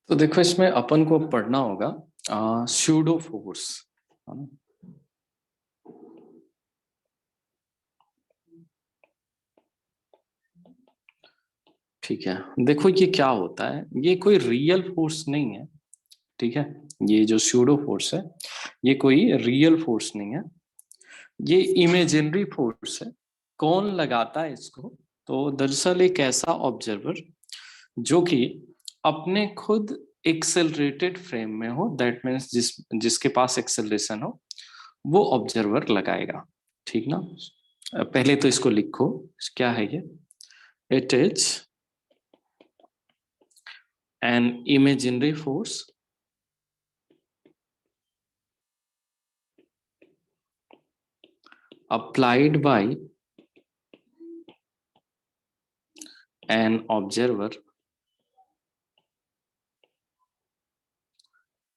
तो देखो इसमें अपन को पढ़ना होगा स्यूडो फोर्स, है ना। ठीक है, देखो ये क्या होता है, ये कोई रियल फोर्स नहीं है। ठीक है, ये जो स्यूडो फोर्स है ये कोई रियल फोर्स नहीं है, ये इमेजिनरी फोर्स है। कौन लगाता है इसको? तो दरअसल एक ऐसा ऑब्जर्वर जो कि अपने खुद एक्सेलरेटेड फ्रेम में हो, दैट मीन्स जिसके पास एक्सेलरेशन हो, वो ऑब्जर्वर लगाएगा। ठीक ना। पहले तो इसको लिखो, क्या है ये? It is an imaginary force applied by an observer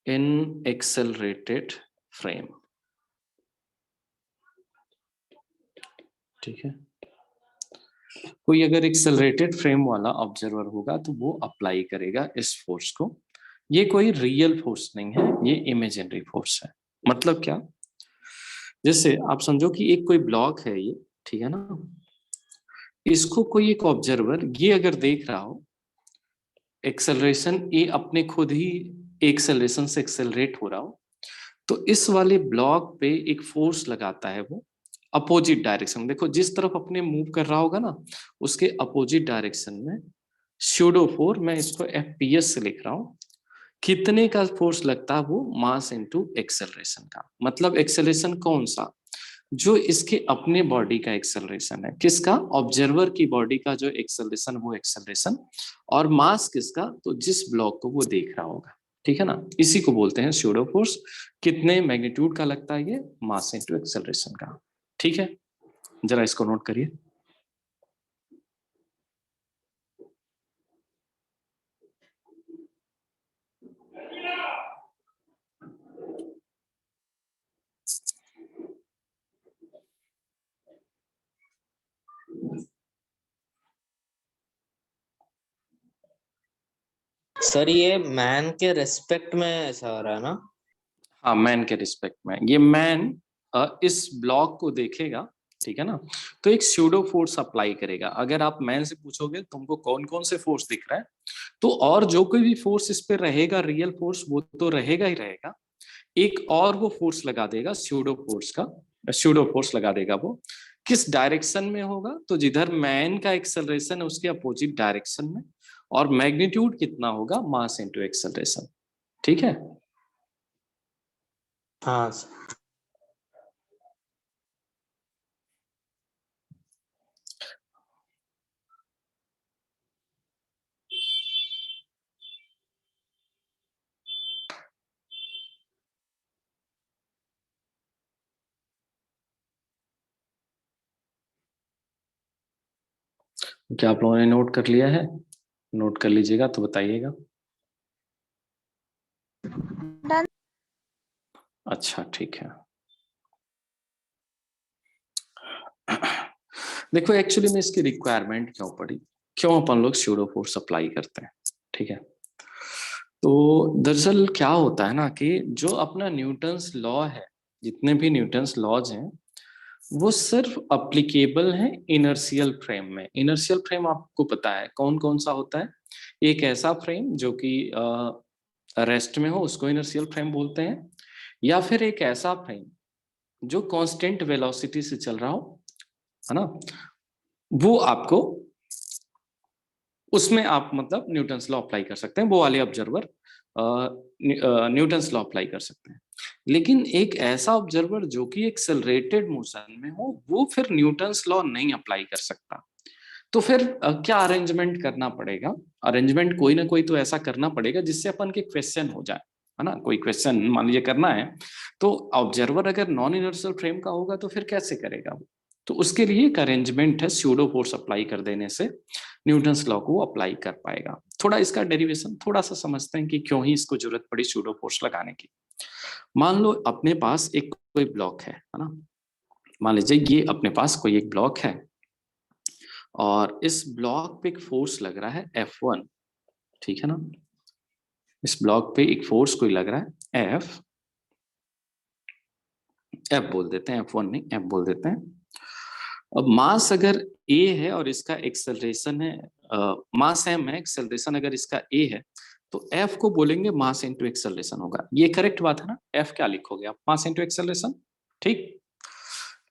in accelerated frame। ठीक है, कोई अगर एक्सेलरेटेड फ्रेम वाला ऑब्जर्वर होगा तो वो अप्लाई करेगा इस फोर्स को। ये कोई रियल फोर्स नहीं है, ये इमेजिनरी फोर्स है। मतलब क्या? जैसे आप समझो कि एक कोई ब्लॉक है ये, ठीक है ना। इसको कोई एक ऑब्जर्वर ये अगर देख रहा हो, एक्सेलरेशन ए अपने खुद ही एक्सेलरेशन से एक्सेलरेट हो रहा हो, तो इस वाले ब्लॉक पे एक फोर्स लगाता है वो अपोजिट डायरेक्शन। देखो जिस तरफ अपने मूव कर रहा होगा ना, उसके अपोजिट डायरेक्शन में स्यूडो फोर, मैं इसको एफपीएस से लिख रहा हूँ, कितने का फोर्स लगता है वो मास इनटू एक्सेलरेशन का। मतलब एक्सेलरेशन कौन सा? जो इसके अपने बॉडी का एक्सेलरेशन है। किसका? ऑब्जर्वर की बॉडी का जो एक्सेलरेशन, वो एक्सेलरेशन। और मास किसका? तो जिस ब्लॉक को वो देख रहा होगा। ठीक है ना, इसी को बोलते हैं स्यूडो फोर्स। कितने मैग्नीट्यूड का लगता है ये? मास इनटू एक्सेलरेशन का। ठीक है, जरा इसको नोट करिए। सर ये मैन के रेस्पेक्ट में ऐसा हो रहा है ना? हाँ, मैन के रिस्पेक्ट में। ये मैन इस ब्लॉक को देखेगा, ठीक है ना, तो एक स्यूडो फोर्स अप्लाई करेगा। अगर आप मैन से पूछोगे तुमको कौन कौन से फोर्स दिख रहा है, तो और जो कोई भी फोर्स इस पे रहेगा, रियल फोर्स, वो तो रहेगा ही रहेगा। एक और वो फोर्स लगा देगा, स्यूडो फोर्स का स्यूडो फोर्स लगा देगा। वो किस डायरेक्शन में होगा? तो जिधर मैन का एक्सेलरेशन है उसके अपोजिट डायरेक्शन में। और मैग्नीट्यूड कितना होगा? मास इनटू एक्सेलरेशन। ठीक है। हाँ। क्या आप लोगों ने नोट कर लिया है? नोट कर लीजिएगा तो बताइएगा। अच्छा, ठीक है। देखो एक्चुअली में इसकी रिक्वायरमेंट क्यों पड़ी, क्यों अपन लोग स्यूडो फोर्स अप्लाई करते हैं? ठीक है, तो दरअसल क्या होता है ना कि जो अपना न्यूटन्स लॉ है, जितने भी न्यूटन्स लॉज हैं, वो सिर्फ अप्लीकेबल है इनर्शियल फ्रेम में। इनर्शियल फ्रेम आपको पता है कौन कौन सा होता है? एक ऐसा फ्रेम जो कि रेस्ट में हो, उसको इनर्शियल फ्रेम बोलते हैं। या फिर एक ऐसा फ्रेम जो कांस्टेंट वेलोसिटी से चल रहा हो, है ना, वो आपको, उसमें आप मतलब न्यूटन्स लॉ अप्लाई कर सकते हैं। वो वाले ऑब्जर्वर न्यूटन्स लॉ अप्लाई कर सकते हैं। लेकिन एक ऐसा ऑब्जर्वर जो कि एक्सेलरेटेड मोशन में हो, वो फिर न्यूटन्स लॉ नहीं अप्लाई कर सकता। तो फिर क्या अरेंजमेंट करना पड़ेगा? अरेंजमेंट कोई ना कोई तो ऐसा करना पड़ेगा जिससे अपन के क्वेश्चन हो जाए, है ना। कोई क्वेश्चन मान लीजिए करना है, तो ऑब्जर्वर अगर नॉन इनर्शियल फ्रेम का होगा तो फिर कैसे करेगा वो? तो उसके लिए एक अरेंजमेंट है, स्यूडो फोर्स अप्लाई कर देने से न्यूटन्स लॉ को अप्लाई कर पाएगा। थोड़ा इसका डेरिवेशन थोड़ा सा समझते हैं कि क्यों ही इसको जरूरत पड़ी स्यूडो फोर्स लगाने की। मान लो अपने पास एक कोई ब्लॉक है ना। मान लीजिए ये अपने पास कोई एक ब्लॉक है और इस ब्लॉक पे एक फोर्स लग रहा है F1, ठीक है ना। इस ब्लॉक पे एक फोर्स कोई लग रहा है एफ बोल देते हैं, F1 नहीं एफ बोल देते हैं। अब मास अगर a है और इसका एक्सेलरेशन है मास m है, एक्सेलरेशन अगर इसका a है, तो f को बोलेंगे मास इनटू एक्सेलरेशन होगा। ये करेक्ट बात है ना? f क्या लिखोगे आप? मास इनटू एक्सेलरेशन, ठीक।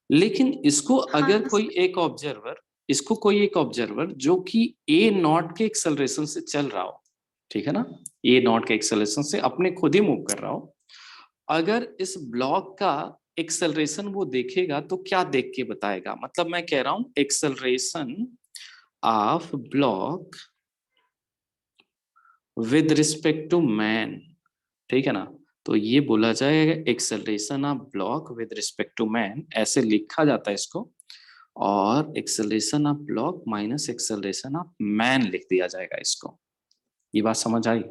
लेकिन इसको हाँ अगर कोई एक ऑब्जर्वर, इसको कोई एक ऑब्जर्वर जो कि a नॉट के एक्सेलरेशन से चल रहा हो, ठीक है ना, a नॉट के एक्सेलरेशन से अपने खुद ही मूव कर रहा हो, अगर इस ब्लॉक का एक्सेलरेशन वो देखेगा तो क्या देख के बताएगा? मतलब मैं कह रहा हूं acceleration of block with respect to man, ठीक है ना, तो ये बोला जाएगा acceleration of block with respect to man, ऐसे लिखा जाता है इसको, और acceleration of block minus acceleration of man लिख दिया जाएगा इसको। ये बात समझ आई?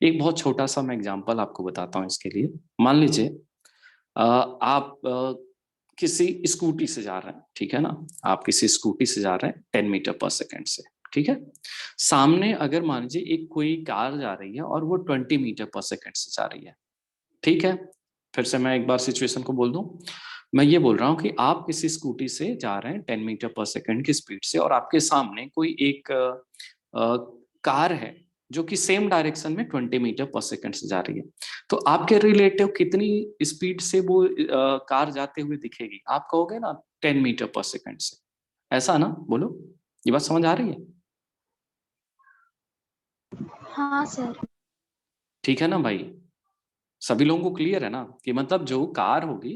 एक बहुत छोटा सा मैं एग्जांपल आपको बताता हूँ इसके लिए। मान लीजिए आप किसी स्कूटी से जा रहे हैं, ठीक है ना, आप किसी स्कूटी से जा रहे हैं 10 मीटर पर सेकंड से, ठीक है। सामने अगर मान लीजिए एक कोई कार जा रही है और वो 20 मीटर पर सेकंड से जा रही है, ठीक है। फिर से मैं एक बार सिचुएशन को बोल दूं, मैं ये बोल रहा हूँ कि आप किसी स्कूटी से जा रहे हैं 10 मीटर पर सेकंड की स्पीड से, और आपके सामने कोई एक कार है जो कि सेम डायरेक्शन में 20 मीटर पर सेकंड से जा रही है। तो आपके रिलेटिव कितनी स्पीड से वो कार जाते हुए दिखेगी? आप कहोगे ना 10 मीटर पर सेकंड से, ऐसा ना? बोलो, ये बात समझ आ रही है? हाँ सर। ठीक है ना भाई, सभी लोगों को क्लियर है ना कि मतलब जो कार होगी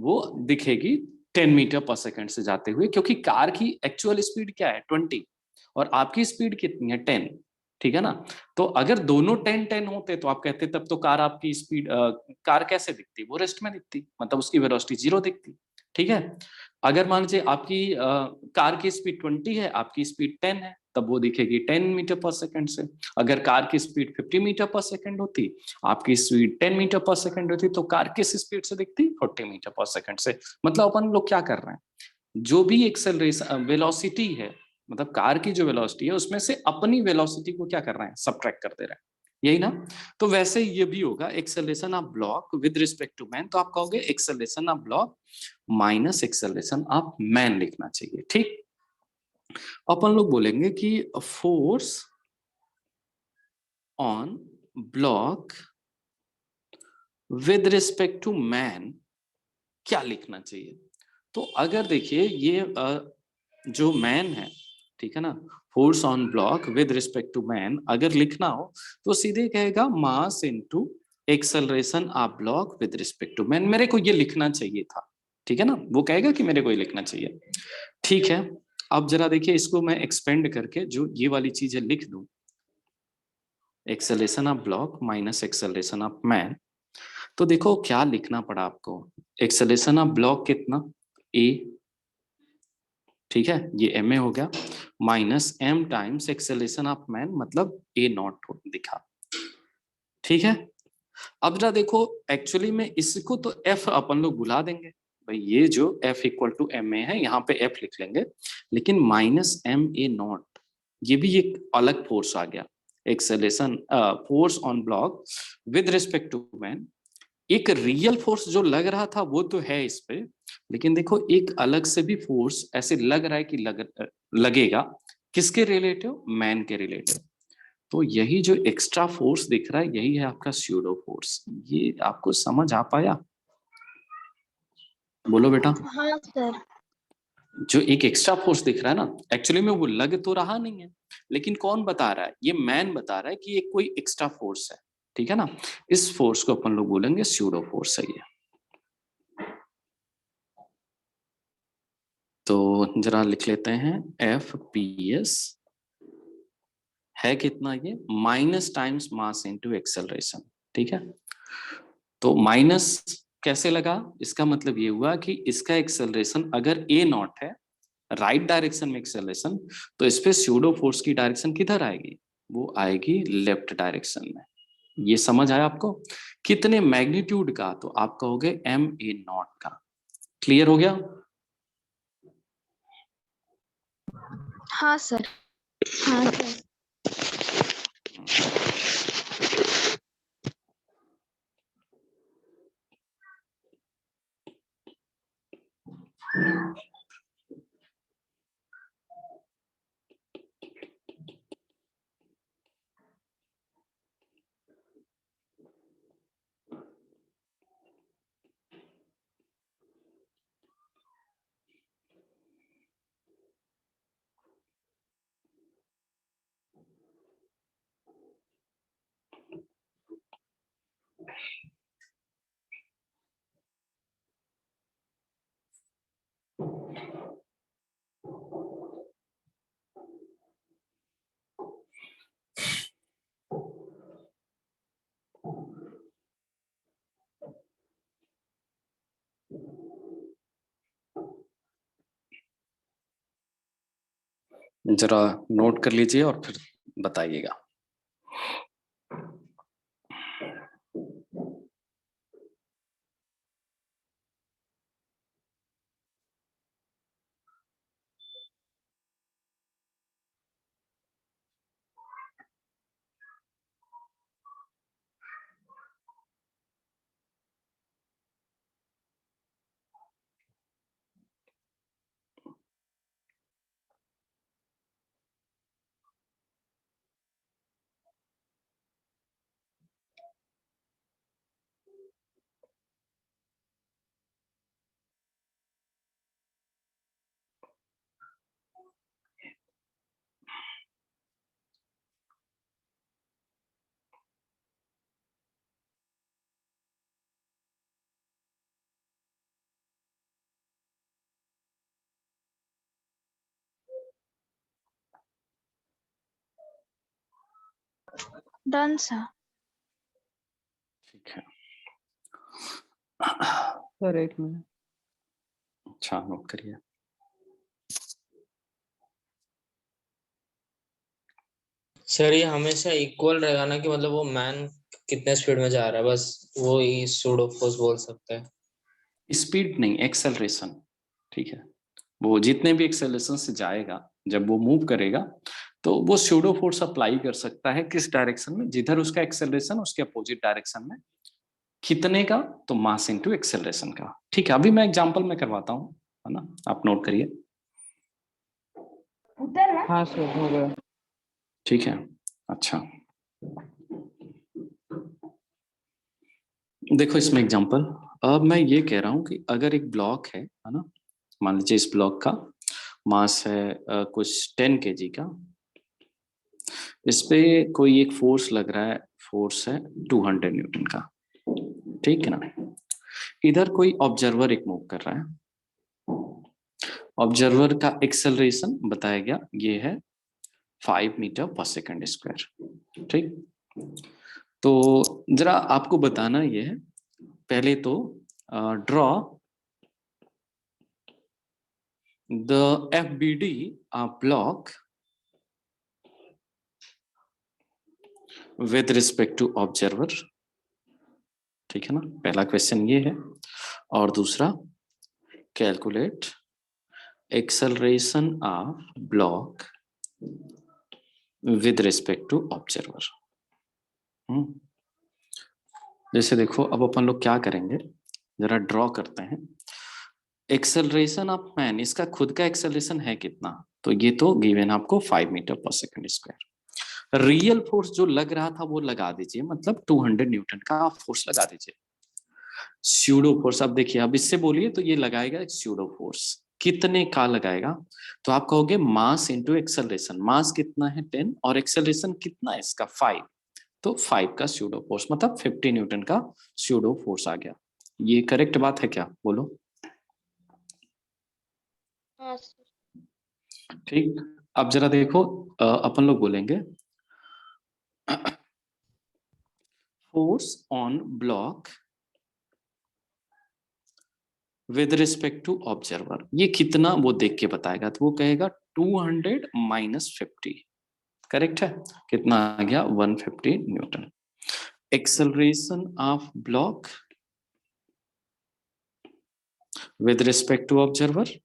वो दिखेगी 10 मीटर पर सेकंड से जाते हुए, क्योंकि कार की एक्चुअल स्पीड क्या है 20 और आपकी स्पीड कितनी है 10, ठीक है ना। तो अगर दोनों 10-10 होते तो आप कहते तब तो कार आपकी स्पीड कार कैसे दिखती? वो रेस्ट में दिखती, मतलब उसकी वेलोसिटी 0 दिखती, ठीक है। अगर मान लीजिए आपकी कार की स्पीड 20 है, आपकी स्पीड 10 है, तब वो दिखेगी 10 मीटर पर सेकंड से। अगर कार की स्पीड 50 मीटर पर सेकंड होती, आपकी स्पीड 10 मीटर पर सेकंड होती, तो कार किस स्पीड से दिखती? 40 मीटर पर सेकंड से। मतलब अपन लोग क्या कर रहे हैं, जो भी एक्सेलरेशन वेलोसिटी है, मतलब कार की जो वेलोसिटी है उसमें से अपनी वेलोसिटी को क्या कर रहे हैं? सबट्रैक्ट कर दे रहे हैं, यही ना। तो वैसे ये भी होगा acceleration of block with respect to man, तो आप कहोगे acceleration of block minus acceleration of man लिखना चाहिए, ठीक। अपन लोग बोलेंगे कि force on block with respect to man क्या लिखना चाहिए? तो अगर देखिए ये जो मैन है, ठीक है ना, force on block with respect to man अगर लिखना हो तो सीधे कहेगा mass into acceleration of block with respect to man. मेरे को ये लिखना चाहिए था, ठीक है ना, वो कहेगा कि मेरे को ये लिखना चाहिए, ठीक है। अब जरा देखिए इसको मैं एक्सपेंड करके जो ये वाली चीज है लिख दूं, acceleration of block minus acceleration of man, तो देखो क्या लिखना पड़ा आपको। एक्सेलरेशन ऑफ ब्लॉक कितना? ए, ठीक है, ये एम ए हो गया, minus M times acceleration of man, मतलब ए नॉट दिखा, ठीक है। अब जरा देखो एक्चुअली में इसको तो एफ अपन लोग बुला देंगे भाई, ये जो F equal to M A है यहाँ पे एफ लिख लेंगे, लेकिन माइनस एम ए नॉट ये भी एक अलग फोर्स आ गया। Acceleration force on block with respect to man, एक रियल फोर्स जो लग रहा था वो तो है इस पे, लेकिन देखो एक अलग से भी फोर्स ऐसे लग रहा है कि लगेगा, किसके रिलेटिव? मैन के रिलेटिव। तो यही जो एक्स्ट्रा फोर्स दिख रहा है यही है आपका स्यूडो फोर्स। ये आपको समझ आ पाया? बोलो बेटा। हाँ सर। जो एक एक्स्ट्रा फोर्स दिख रहा है ना, एक्चुअली में वो लग तो रहा नहीं है, लेकिन कौन बता रहा है? ये मैन बता रहा है कि ये कोई एक्स्ट्रा फोर्स है, ठीक है ना। इस फोर्स को अपन लोग बोलेंगे स्यूडो फोर्स है ये। तो जरा लिख लेते हैं एफ पी एस है कितना? ये माइनस टाइम्स मास इनटू एक्सेलरेशन, ठीक है। तो माइनस कैसे लगा? इसका मतलब ये हुआ कि इसका एक्सेलरेशन अगर ए नॉट है, राइट डायरेक्शन में एक्सेलरेशन, तो इस पे स्यूडो फोर्स की डायरेक्शन किधर आएगी? वो आएगी लेफ्ट डायरेक्शन में। ये समझ आया आपको? कितने मैग्नीट्यूड का? तो आप कहोगे एम ए नॉट का। क्लियर हो गया? हाँ सर। हाँ सर। जरा नोट कर लीजिए और फिर बताइएगा। Done sir. ठीक है। सर एक मिनट। अच्छा, नोट करिए। सर ये हमेशा इक्वल रहेगा ना, कि मतलब वो मैन कितने स्पीड में जा रहा है, बस वो ही सूडो फोर्स बोल सकते हैं। स्पीड नहीं, एक्सेलरेशन। ठीक है, वो जितने भी एक्सेलरेशन से जाएगा, जब वो मूव करेगा तो वो स्यूडो फोर्स अप्लाई कर सकता है किस डायरेक्शन में, जिधर उसका एक्सेलरेशन उसके अपोजिट डायरेक्शन में। कितने का? तो मास इनटू एक्सेलरेशन का। ठीक है, अभी मैं एग्जांपल में करवाता हूँ, है ना, आप नोट करिए। हाँ सर, हो गया। ठीक है, अच्छा देखो इसमें एग्जांपल। अब मैं ये कह रहा हूँ कि अगर एक ब्लॉक है ना, मान लीजिए इस ब्लॉक का मास है कुछ 10 kg का। इस पे कोई एक फोर्स लग रहा है, फोर्स है 200 न्यूटन का। ठीक है ना, इधर कोई ऑब्जर्वर एक मूव कर रहा है। ऑब्जर्वर का एक्सेलरेशन बताया गया, ये है 5 मीटर पर सेकंड स्क्वायर। ठीक, तो जरा आपको बताना ये है, पहले तो draw the FBD block with respect to observer. ठीक है ना, पहला क्वेश्चन ये है। और दूसरा, calculate acceleration of block with respect to observer. जैसे देखो, अब अपन लोग क्या करेंगे, जरा ड्रॉ करते हैं। एक्सेलरेशन ऑफ मैन, इसका खुद का एक्सेलरेशन है कितना, तो ये तो गिवन आपको 5 मीटर पर सेकंड स्क्वायर। रियल फोर्स जो लग रहा था वो लगा दीजिए, मतलब 200 न्यूटन का फोर्स लगा दीजिए। स्यूडो फोर्स, अब देखिए, अब इससे बोलिए तो ये लगाएगा स्यूडो फोर्स, कितने का लगाएगा? तो आप कहोगे मास इंटू एक्सेलरेशन। मास कितना है 10 और एक्सेलरेशन कितना है इसका 5, तो 5 का स्यूडो फोर्स मतलब 50 न्यूटन का स्यूडो फोर्स आ गया। ये करेक्ट बात है क्या, बोलो? हाँ सर। ठीक, अब जरा देखो, अपन लोग बोलेंगे force on block with respect to observer, ये कितना वो देख के बताएगा, तो वो कहेगा 200 माइनस 50। करेक्ट है, कितना आ गया 150 newton. Acceleration of block with respect to observer,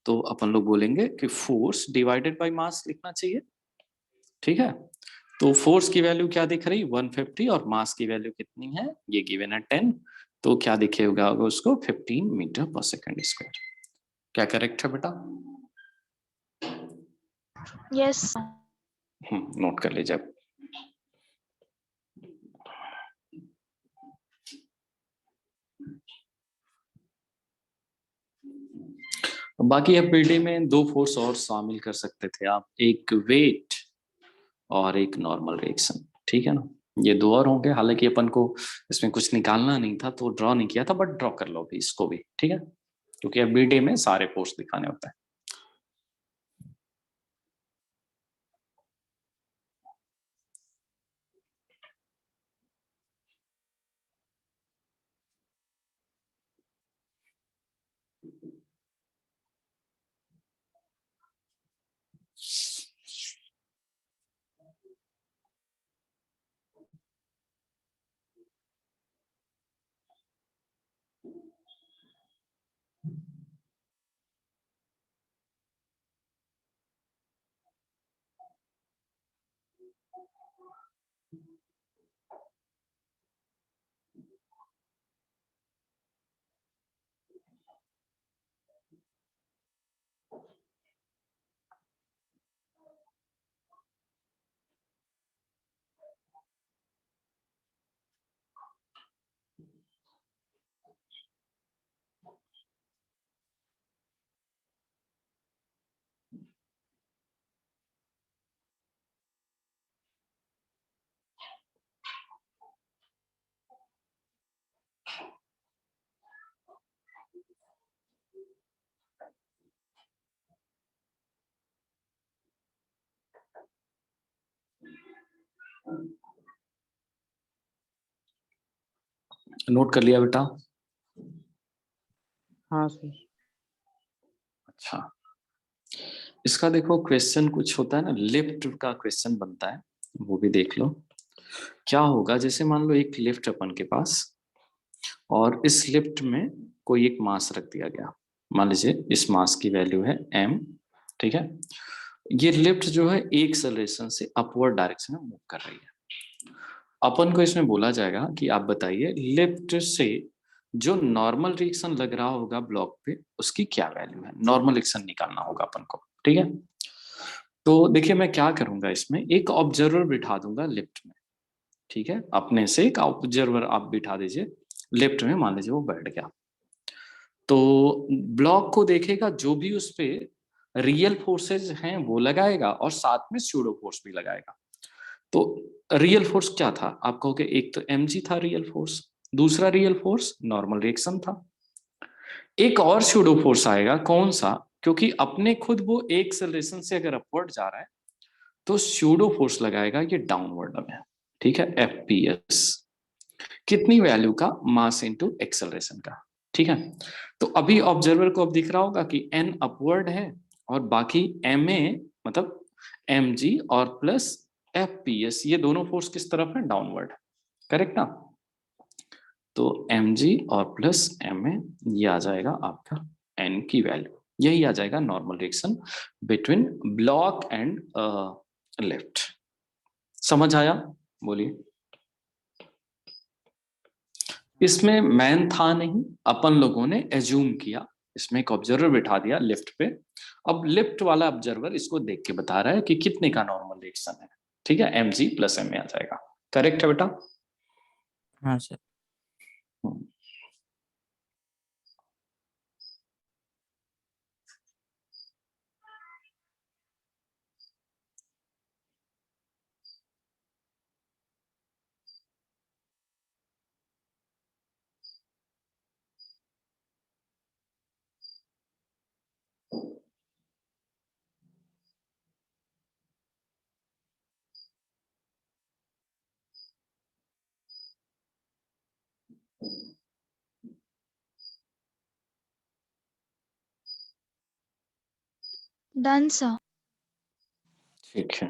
तो अपन लोग बोलेंगे कि फोर्स डिवाइडेड बाय मास लिखना चाहिए। ठीक है, तो फोर्स की वैल्यू क्या दिख रही 150 और मास की वैल्यू कितनी है, ये गिवन है 10, तो क्या दिखेगा उसको 15 मीटर पर सेकंड स्क्वायर। क्या करेक्ट है बेटा? यस। नोट कर लीजिए। बाकी एफबीडी में दो फोर्स और शामिल कर सकते थे आप, एक वेट और एक नॉर्मल रिएक्शन। ठीक है ना, ये दो और होंगे, हालांकि अपन को इसमें कुछ निकालना नहीं था तो ड्रॉ नहीं किया था, बट ड्रॉ कर लो भी इसको भी। ठीक है, क्योंकि एफबीडी में सारे फोर्स दिखाने होते हैं। नोट कर लिया बेटा? हाँ सर। अच्छा, इसका देखो क्वेश्चन कुछ होता है ना, लिफ्ट का क्वेश्चन बनता है, वो भी देख लो। क्या होगा, जैसे मान लो एक लिफ्ट अपन के पास, और इस लिफ्ट में कोई एक मास रख दिया गया। मान लीजिए इस मास की वैल्यू है m, ठीक है। ये लिफ्ट जो है एक एक्सेलरेशन से अपवर्ड डायरेक्शन में मूव कर रही है। अपन को इसमें बोला जाएगा कि आप बताइए लिफ्ट से जो नॉर्मल रिएक्शन लग रहा होगा ब्लॉक पे, उसकी क्या वैल्यू है। नॉर्मल रिएक्शन निकालना होगा अपन को, ठीक है। तो देखिए मैं क्या करूंगा, इसमें एक ऑब्जर्वर बिठा दूंगा लिफ्ट में, ठीक है। अपने से एक ऑब्जर्वर आप बिठा दीजिए लिफ्ट में, मान लीजिए वो बैठ गया, तो ब्लॉक को देखेगा, जो भी उस पे रियल फोर्सेज हैं वो लगाएगा और साथ में स्यूडो फोर्स भी लगाएगा। तो रियल फोर्स क्या था, आप कहोगे एक तो mg था रियल फोर्स, दूसरा रियल फोर्स नॉर्मल रिएक्शन था, एक और स्यूडो फोर्स आएगा, कौन सा, क्योंकि अपने खुद वो एक एक्सेलरेशन से अगर अपवर्ड जा रहा है तो स्यूडो फोर्स लगाएगा ये डाउनवर्ड में, ठीक है, fps, कितनी वैल्यू का, मास इनटू एक्सेलरेशन का, ठीक है। तो अभी ऑब्जर्वर को अब दिख रहा होगा कि n अपवर्ड है और बाकी ma मतलब mg और प्लस fps, ये दोनों फोर्स किस तरफ है, डाउनवर्ड, करेक्ट ना। तो mg और प्लस ma, ये आ जाएगा आपका n की वैल्यू, यही आ जाएगा normal reaction between block and left. समझ आया, बोलिए। इसमें मैन था नहीं, अपन लोगों ने एज्यूम किया, इसमें एक ऑब्जर्वर बिठा दिया लिफ्ट पे। अब लिफ्ट वाला ऑब्जर्वर इसको देख के बता रहा है कि कितने का नॉर्मल रिएक्शन है, ठीक है, mg प्लस ma आ जाएगा, करेक्ट है बेटा? हाँ सर। Done, sir. ठीक है।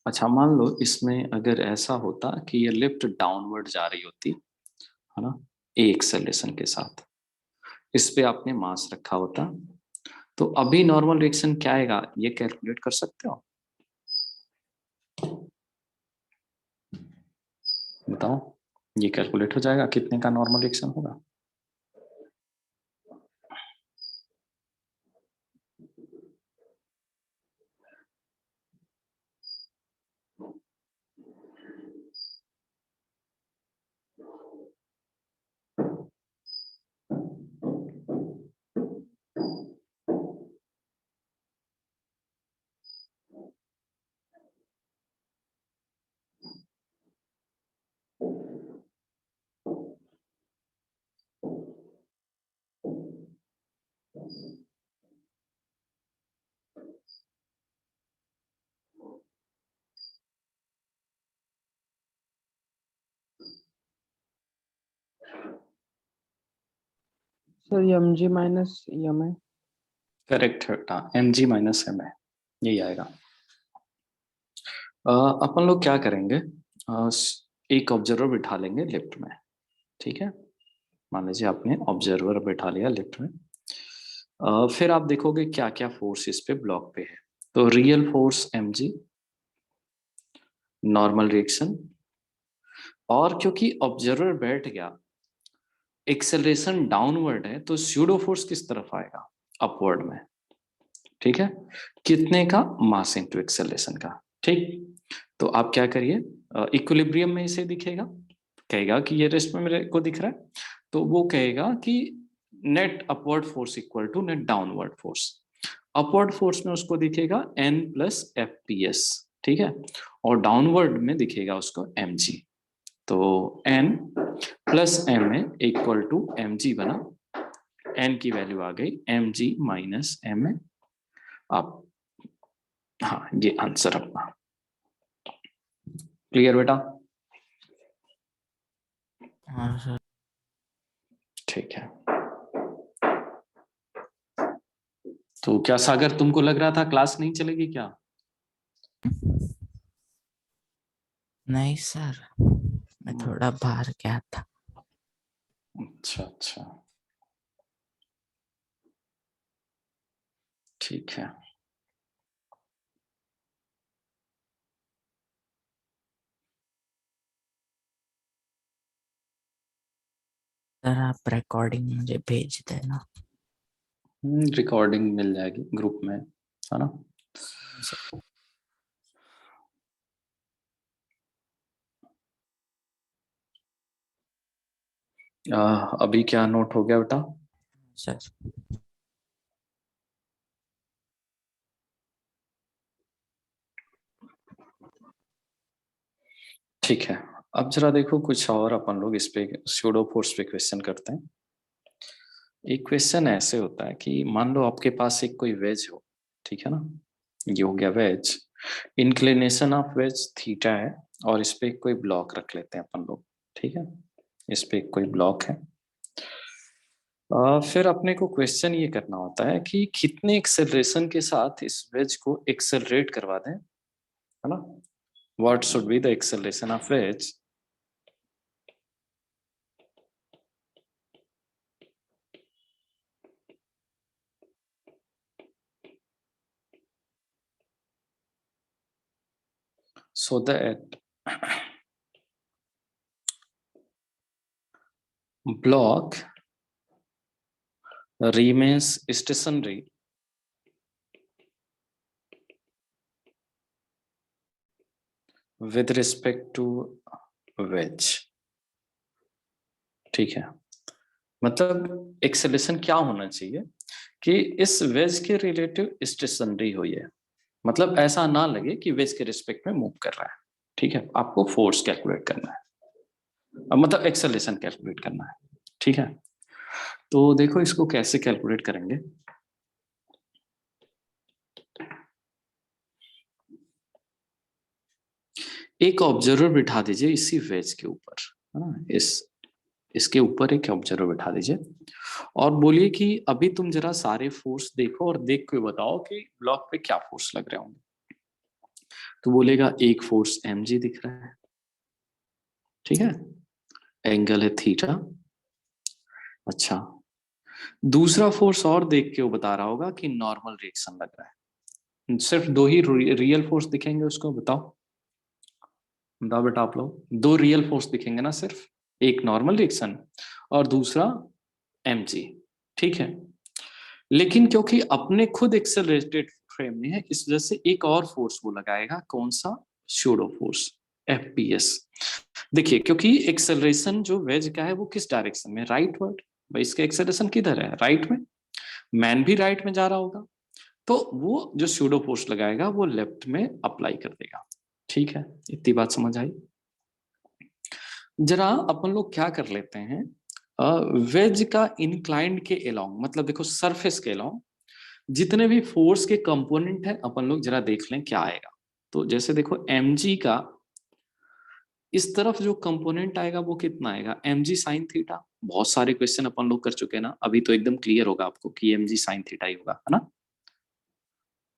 अच्छा, मान लो इसमें अगर ऐसा होता कि ये लिफ्ट डाउनवर्ड जा रही होती, है ना, ए एक्सेलरेशन के साथ, इस पे आपने मास रखा होता, तो अभी नॉर्मल रिएक्शन क्या आएगा, ये कैलकुलेट कर सकते हो, बताओ। ये कैलकुलेट हो जाएगा कितने का नॉर्मल रिएक्शन होगा। Sir mg minus ma। Correct है बेटा, mg माइनस ma, यही आएगा। अपन लोग क्या करेंगे, एक ऑब्जर्वर बिठा लेंगे लिफ्ट में, ठीक है। मान लीजिए आपने ऑब्जर्वर बिठा लिया लिफ्ट में, फिर आप देखोगे क्या क्या फोर्स इस पे ब्लॉक पे है। तो real force mg, normal reaction, और क्योंकि ऑब्जर्वर बैठ गया, एक्सेलरेशन डाउनवर्ड है, तो स्यूडो फोर्स किस तरफ आएगा, अपवर्ड में। ठीक है, कितने का, मास इनटू एक्सेलरेशन का। ठीक, तो आप क्या करिए, इक्विलिब्रियम में इसे दिखेगा, कहेगा कि ये रेस्ट में मेरे को दिख रहा है, तो वो कहेगा कि net upward force equal to net downward force. Upward force में उसको दिखेगा N प्लस FPS, ठीक है, और डाउनवर्ड में दिखेगा उसको mg। तो N plus M A equal to mg बना, N की वैल्यू आ गई mg माइनस एम ए। आप, हाँ, ये आंसर अपना। क्लियर बेटा? हाँ सर। ठीक है। तो क्या सागर, तुमको लग रहा था क्लास नहीं चलेगी क्या? नहीं सर, मैं थोड़ा बाहर गया था। अच्छा अच्छा, ठीक है। सर आप रिकॉर्डिंग मुझे भेज देना। रिकॉर्डिंग मिल जाएगी ग्रुप में, है ना? सर। अभी क्या नोट हो गया बेटा? सर ठीक है, अब जरा देखो कुछ और अपन लोग इस पे स्यूडो फोर्स पे क्वेश्चन करते हैं। एक क्वेश्चन ऐसे होता है कि मान लो आपके पास एक कोई वेज हो, ठीक है ना, ये हो गया wedge, inclination of wedge theta है, और इस पे कोई ब्लॉक रख लेते हैं अपन लोग, ठीक है, इस पे कोई ब्लॉक है। फिर अपने को क्वेश्चन ये करना होता है कि कितने एक्सेलरेशन के साथ इस वेज को एक्सेलरेट करवा दें, है ना, what should be the acceleration of ways so that block remains stationary with respect to wedge। ठीक है, मतलब एक्सेलेरेशन क्या होना चाहिए कि इस वेज के रिलेटिव स्टेशनरी हो, ये मतलब ऐसा ना लगे कि वेज के रिस्पेक्ट में मूव कर रहा है। ठीक है, आपको फोर्स कैलकुलेट करना है, मतलब एक्सेलरेशन कैलकुलेट करना है। ठीक है, तो देखो इसको कैसे कैलकुलेट करेंगे। एक ऑब्जर्वर बिठा दीजिए इसी वेज के ऊपर, है ना, इसके ऊपर एक ऑब्जर्वर बिठा दीजिए, और बोलिए कि अभी तुम जरा सारे फोर्स देखो और देख के बताओ कि ब्लॉक पे क्या फोर्स लग रहे होंगे। तो बोलेगा एक फोर्स mg दिख रहा है, ठीक है, एंगल है थीटा। अच्छा, दूसरा फोर्स और देख के वो बता रहा होगा कि नॉर्मल रिएक्शन लग रहा है। सिर्फ दो ही रियल फोर्स दिखेंगे उसको, बताओ बताओ बेटा आप लोग, दो रियल फोर्स दिखेंगे ना सिर्फ, एक नॉर्मल रिएक्शन और दूसरा mg। ठीक है, लेकिन क्योंकि अपने खुद एक्सेलरेटेड फ्रेम में है, इस वजह से एक और फोर्स वो लगाएगा, कौन सा, स्यूडो फोर्स, FPS। देखिए, क्योंकि एक्सेलरेशन जो वेज का है वो किस डायरेक्शन में, राइट वर्ड, भाई इसका एक्सेलरेशन किधर है, राइट में, मैन भी राइट में जा रहा होगा, तो वो जो स्यूडो फोर्स लगाएगा वो लेफ्ट में अप्लाई कर देगा। ठीक है, इतनी बात समझ आई। जरा अपन लोग क्या कर लेते हैं, वेज का इंक्लाइंड के अलोंग, मतलब देखो सरफेस के अलोंग जितने भी फोर्स के कंपोनेंट है अपन लोग जरा देख लें क्या आएगा। तो जैसे देखो mg का इस तरफ जो कंपोनेंट आएगा वो कितना आएगा, mg साइन थीटा। बहुत सारे क्वेश्चन अपन लोग कर चुके हैं ना, अभी तो एकदम क्लियर होगा आपको कि mg साइन थीटा ही होगा, है ना।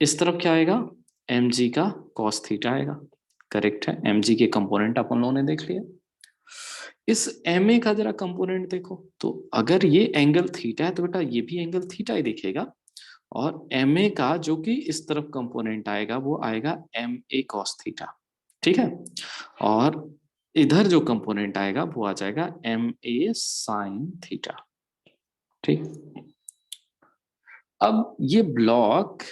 इस तरफ क्या आएगा, mg का cos थीटा आएगा, करेक्ट है, mg के कंपोनेंट अपन लोगों ने देख लिया। इस ma का जरा कंपोनेंट देखो, तो अगर ये एंगल थीटा है तो बेटा ये भी एंगल थीटा ही दिखेगा, और ma का जो कि इस तरफ कंपोनेंट आएगा वो आएगा ma cos थीटा, ठीक है, और इधर जो कंपोनेंट आएगा वो आ जाएगा ma sin थीटा, ठीक। अब ये ब्लॉक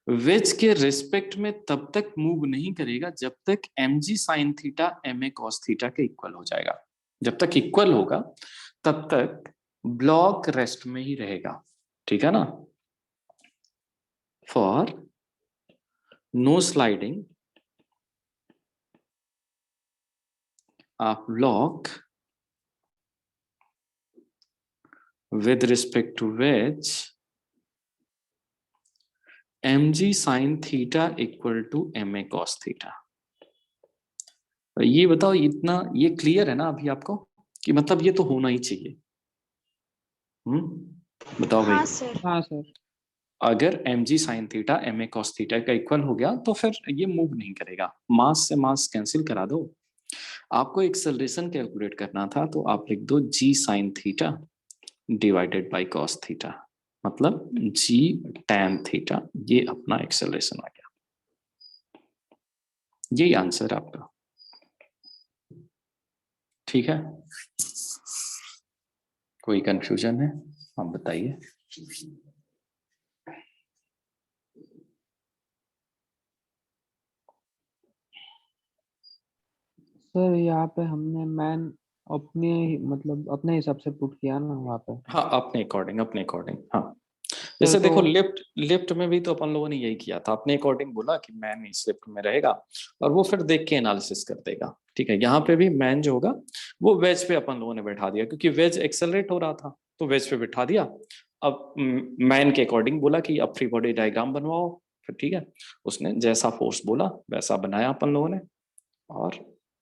वेज के रिस्पेक्ट में तब तक मूव नहीं करेगा जब तक mg sin theta ma cos theta के इक्वल हो जाएगा। जब तक इक्वल होगा तब तक ब्लॉक रेस्ट में ही रहेगा, ठीक है ना। For no sliding of block with respect to wedge mg sin theta equal to ma cos theta। ये बताओ, इतना ये क्लियर है ना अभी आपको कि मतलब ये तो होना ही चाहिए? बताओ हाँ भाई। सर। हाँ सर। अगर mg sin theta ma cos theta का इक्वल हो गया तो फिर ये मूव नहीं करेगा, मास से मास कैंसिल करा दो। आपको एक्सेलरेशन कैलकुलेट करना था तो आप लिख दो g sin theta divided by cos theta, मतलब g tan थीटा, ये अपना एक्सेलरेशन आ गया। यही आंसर आपका, ठीक है। कोई कंफ्यूजन है आप बताइए। सर यहाँ पे हमने मैन अपने मतलब अपने हिसाब से पुट किया ना वहाँ पे। हाँ, अपने अकॉर्डिंग हाँ। सर जैसे देखो तो लिफ्ट में भी तो अपन लोगों ने यही किया था, अपने अकॉर्डिंग बोला कि मैन इस लिफ्ट में रहेगा और वो फिर देख के एनालिसिस कर देगा, ठीक है। यहाँ पे भी मैन जो होगा वो वेज पे अपन लोगों ने बैठा दिया, क्योंकि वेज एक्सेलरेट हो रहा था तो वेज पे बैठा दिया। अब मैन के अकॉर्डिंग बोला कि अब फ्री बॉडी डायग्राम बनवाओ, फिर ठीक है, उसने जैसा फोर्स बोला वैसा बनाया अपन लोगों ने, और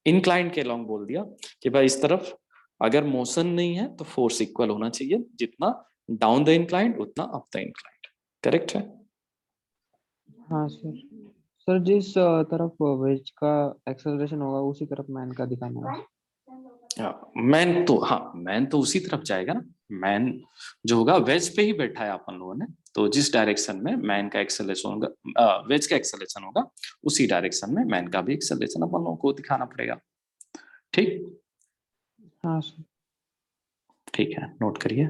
इंक्लाइंड के लॉन्ग बोल दिया कि भाई इस तरफ अगर मोशन नहीं है तो फोर्स इक्वल होना चाहिए, जितना डाउन द इंक्लाइंड उतना अप द इंक्लाइंड, करेक्ट है। हाँ सर। सर जिस तरफ वेज का एक्सेलरेशन होगा उसी तरफ मैन का दिखाना है। मैन तो उसी तरफ जाएगा ना, मैन जो होगा वेज पे ही बैठा है अपन लोगों ने, तो जिस डायरेक्शन में मैन का एक्सेलरेशन होगा, वेज का एक्सेलरेशन होगा उसी डायरेक्शन में मैन का भी एक्सेलरेशन अपन लोगों को दिखाना पड़ेगा, ठीक। हाँ सर। ठीक है, नोट करिए।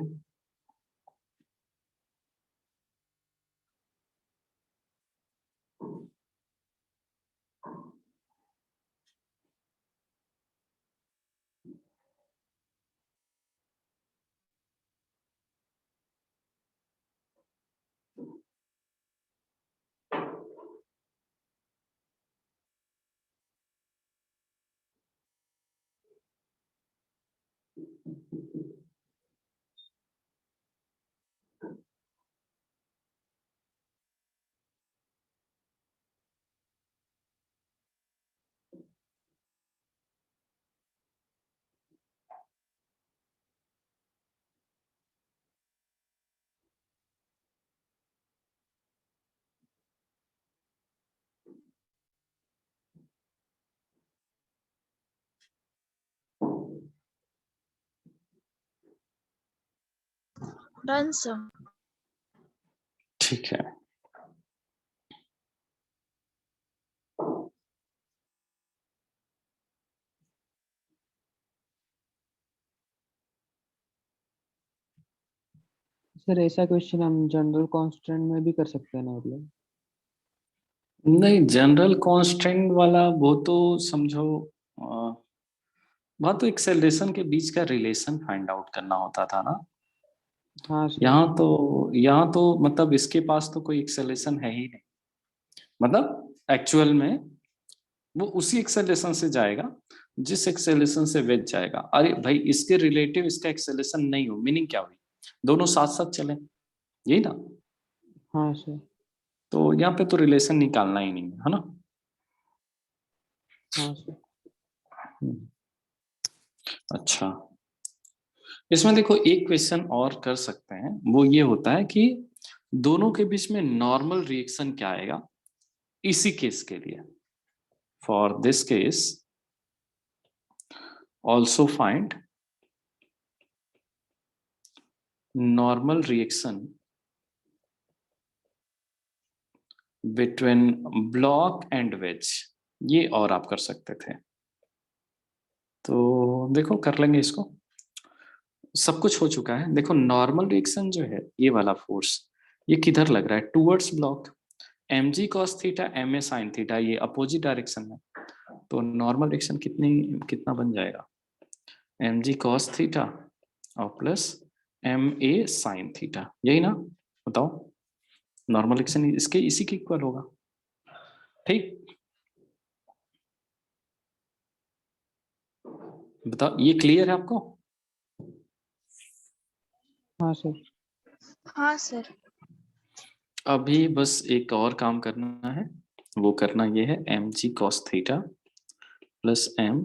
Done sir. ठीक है, सर ऐसा क्वेश्चन हम जनरल कांस्टेंट में भी कर सकते हैं ना मतलब। नहीं जनरल कांस्टेंट वाला वो तो समझो, वहाँ तो एक्सेलरेशन के बीच का रिलेशन फाइंड आउट करना होता था ना। हाँ सर। यहाँ तो मतलब इसके पास तो कोई एक्सेलरेशन है ही नहीं, मतलब एक्चुअल में वो उसी एक्सेलरेशन से जाएगा जिस एक्सेलरेशन से वेज जाएगा। अरे भाई इसके रिलेटिव इसका एक्सेलरेशन नहीं हो, मीनिंग क्या हुई, दोनों साथ साथ चले, यही ना। हाँ सर। तो यहाँ पे तो रिलेशन निकालना ही नहीं है ना। हाँ सर। अच्छा, इसमें देखो एक क्वेश्चन और कर सकते हैं, वो ये होता है कि दोनों के बीच में नॉर्मल रिएक्शन क्या आएगा इसी केस के लिए। For this case also find normal reaction between block and wedge, ये और आप कर सकते थे। तो देखो कर लेंगे इसको, सब कुछ हो चुका है। देखो नॉर्मल रिएक्शन जो है ये वाला फोर्स ये किधर लग रहा है, towards block. mg cos theta ma sin theta ये अपोजिट डायरेक्शन में, तो नॉर्मल रिएक्शन कितना बन जाएगा, mg cos थीटा और प्लस ma sin थीटा, यही ना, बताओ नॉर्मल रिएक्शन इसके इसी के इक्वल होगा। ठीक, बताओ ये क्लियर है आपको? हाँ सर। हाँ सर। अभी बस एक और काम करना है, वो करना ये है mg cos theta plus m,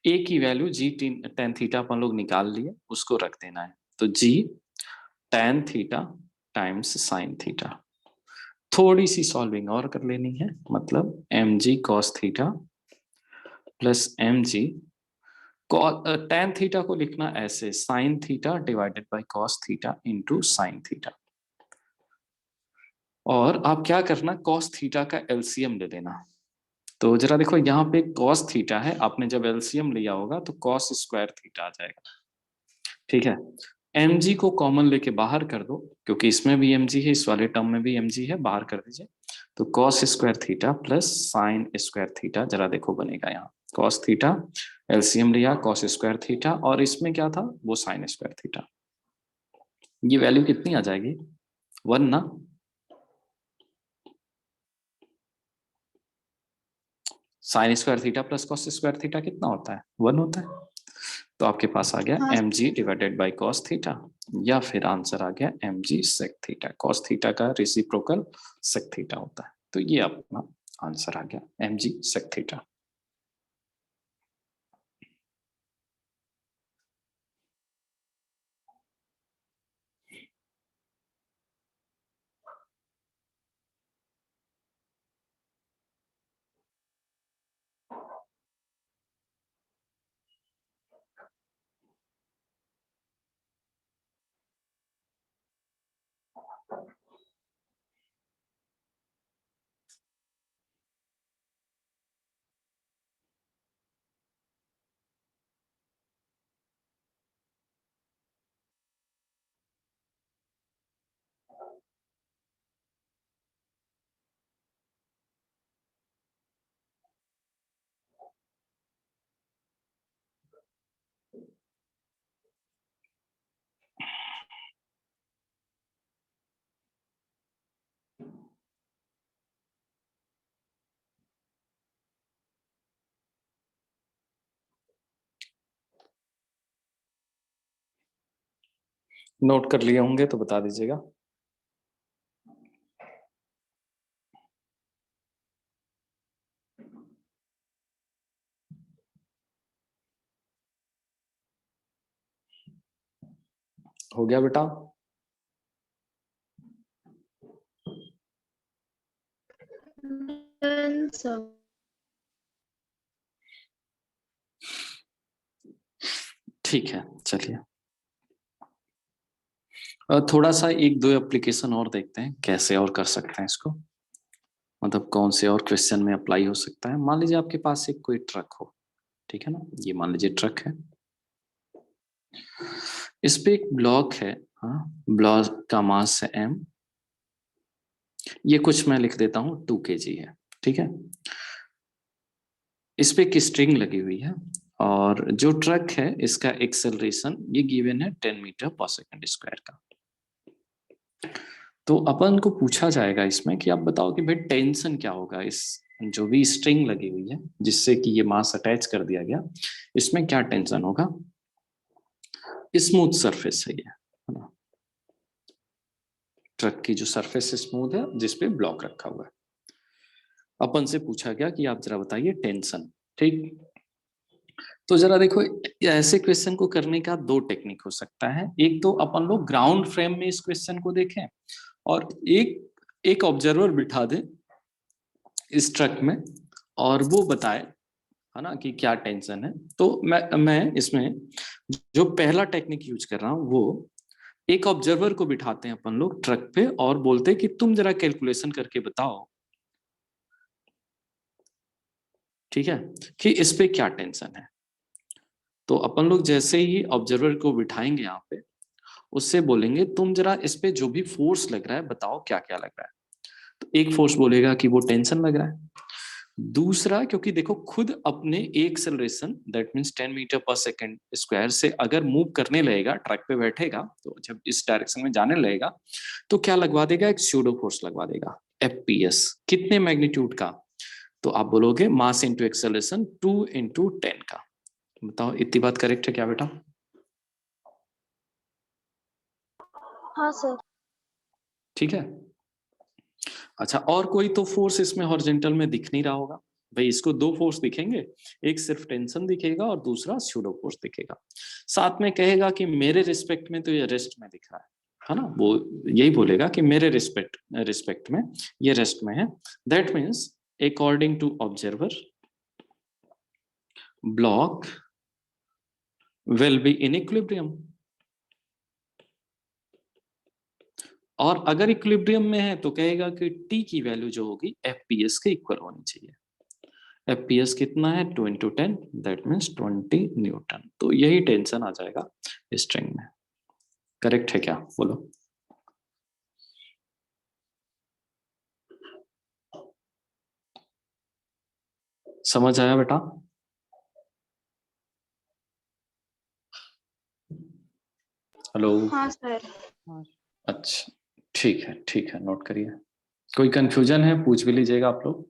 a की वैल्यू g tan थीटा अपन लोग निकाल लिए, उसको रख देना है, तो g tan theta times sin theta. थोड़ी सी सॉल्विंग और कर लेनी है, मतलब mg cos theta plus mg tan theta को लिखना ऐसे sin theta divided by cos theta into sin theta, और आप क्या करना cos थीटा का एलसीएम ले लेना। तो जरा देखो यहाँ पे cos थीटा है, आपने जब एलसीएम लिया होगा तो cos स्क्वायर थीटा आ जाएगा। ठीक है, mg को कॉमन लेके बाहर कर दो, क्योंकि इसमें भी mg है, इस वाले टर्म में भी mg है, बाहर कर दीजिए, तो cos square theta plus sin square theta, जरा देखो बनेगा यहाँ cos थीटा, एलसीएम लिया cos स्क्वायर थीटा, और इसमें क्या था वो sin स्क्वायर थीटा, ये वैल्यू कितनी आ जाएगी, 1 ना। Sine square theta plus cos square theta कितना होता है, 1 होता है। तो आपके पास आ गया हाँ। mg divided by cos theta, या फिर आंसर आ गया mg sec theta, cos theta का रेसिप्रोकल sec थीटा होता है, तो ये अपना आंसर आ गया mg sec थीटा। नोट कर लिए होंगे तो बता दीजिएगा। हो गया बेटा? Done, sir. ठीक है, चलिए थोड़ा सा एक दो एप्लीकेशन और देखते हैं कैसे और कर सकते हैं इसको, मतलब कौन से और क्वेश्चन में अप्लाई हो सकता है। मान लीजिए आपके पास एक कोई ट्रक हो, ठीक है ना, ये मान लीजिए ट्रक है, इस पे एक ब्लॉक है, हाँ, ब्लॉक का मास है m, ये कुछ मैं लिख देता हूँ 2 kg है, ठीक है। इस पे एक स्ट्रिंग लगी हुई है, और जो ट्रक है इसका एक्सेलरेशन ये गिवन है 10 मीटर पर सेकंड स्क्वायर का। तो अपन को पूछा जाएगा इसमें कि आप बताओ कि भाई टेंशन क्या होगा, इस जो भी स्ट्रिंग लगी हुई है जिससे कि ये मास अटैच कर दिया गया, इसमें क्या टेंशन होगा। स्मूथ सरफेस है ये, है ना, ट्रक की जो सरफेस स्मूथ है जिसपे ब्लॉक रखा हुआ है। अपन से पूछा गया कि आप जरा बताइए टेंशन, ठीक। तो जरा देखो ऐसे क्वेश्चन को करने का 2 टेक्निक हो सकता है, एक तो अपन लोग ग्राउंड फ्रेम में इस क्वेश्चन को देखें, और एक ऑब्जर्वर बिठा दें इस ट्रक में, और वो बताए है ना, कि क्या टेंशन है। तो मैं इसमें जो पहला टेक्निक यूज कर रहा हूँ वो, एक ऑब्जर्वर को बिठाते हैं अपन लोग ट्रक पे और बोलते हैं कि तुम जरा कैलकुलेशन करके बताओ, ठीक है, कि इस पे क्या टेंशन है। तो अपन लोग जैसे ही ऑब्जर्वर को बिठाएंगे यहाँ पे, उससे बोलेंगे तुम जरा इस पे जो भी फोर्स लग रहा है बताओ क्या क्या लग रहा है। तो एक फोर्स बोलेगा कि वो टेंशन लग रहा है। दूसरा, क्योंकि देखो खुद अपने एक एक्सेलरेशन दैट मींस 10 मीटर पर सेकंड स्क्वायर से अगर मूव करने लगेगा, ट्रक पे बैठेगा, तो जब इस डायरेक्शन में जाने लगेगा तो क्या लगवा देगा, एक स्यूडो फोर्स लगवा देगा, एफपीएस। कितने मैग्नीट्यूड का, तो आप बोलोगे मास इंटू एक्सेलरेशन 2 इंटू 10 का। बताओ इतनी बात करेक्ट है क्या बेटा? हाँ सर। ठीक है। अच्छा, और कोई तो फोर्स इसमें हॉरिजॉन्टल में दिख नहीं रहा होगा भाई। इसको दो फोर्स दिखेंगे, एक सिर्फ टेंशन दिखेगा और दूसरा स्यूडो फोर्स दिखेगा। साथ में कहेगा कि मेरे रिस्पेक्ट में तो ये रेस्ट में दिख रहा है ना, वो यही बोलेगा कि मेरे रिस्पेक्ट में ये रेस्ट में है। That means according to observer block will be in equilibrium. और अगर इक्विलिब्रियम में है तो कहेगा कि टी की वैल्यू जो होगी एफपीएस के इक्वल होनी चाहिए। एफपीएस कितना है, 2 इंटू 10, दैट मीन्स 20 न्यूटन। तो यही टेंशन आ जाएगा स्ट्रिंग में। करेक्ट है क्या, बोलो? समझ आया बेटा? हेलो? हाँ सर। हाँ अच्छा, ठीक है, नोट करिए। कोई कंफ्यूजन है पूछ भी लीजिएगा आप लोग।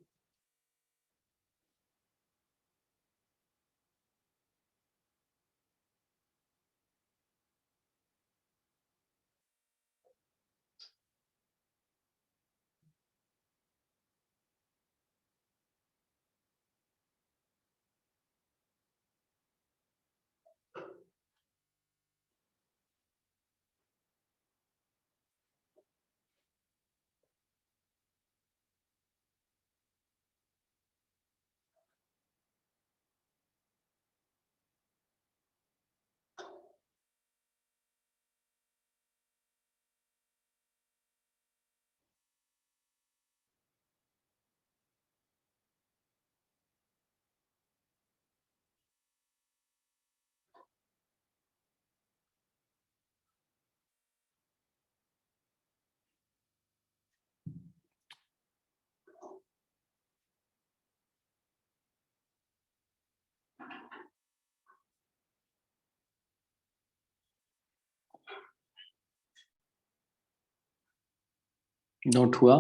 नोट हुआ?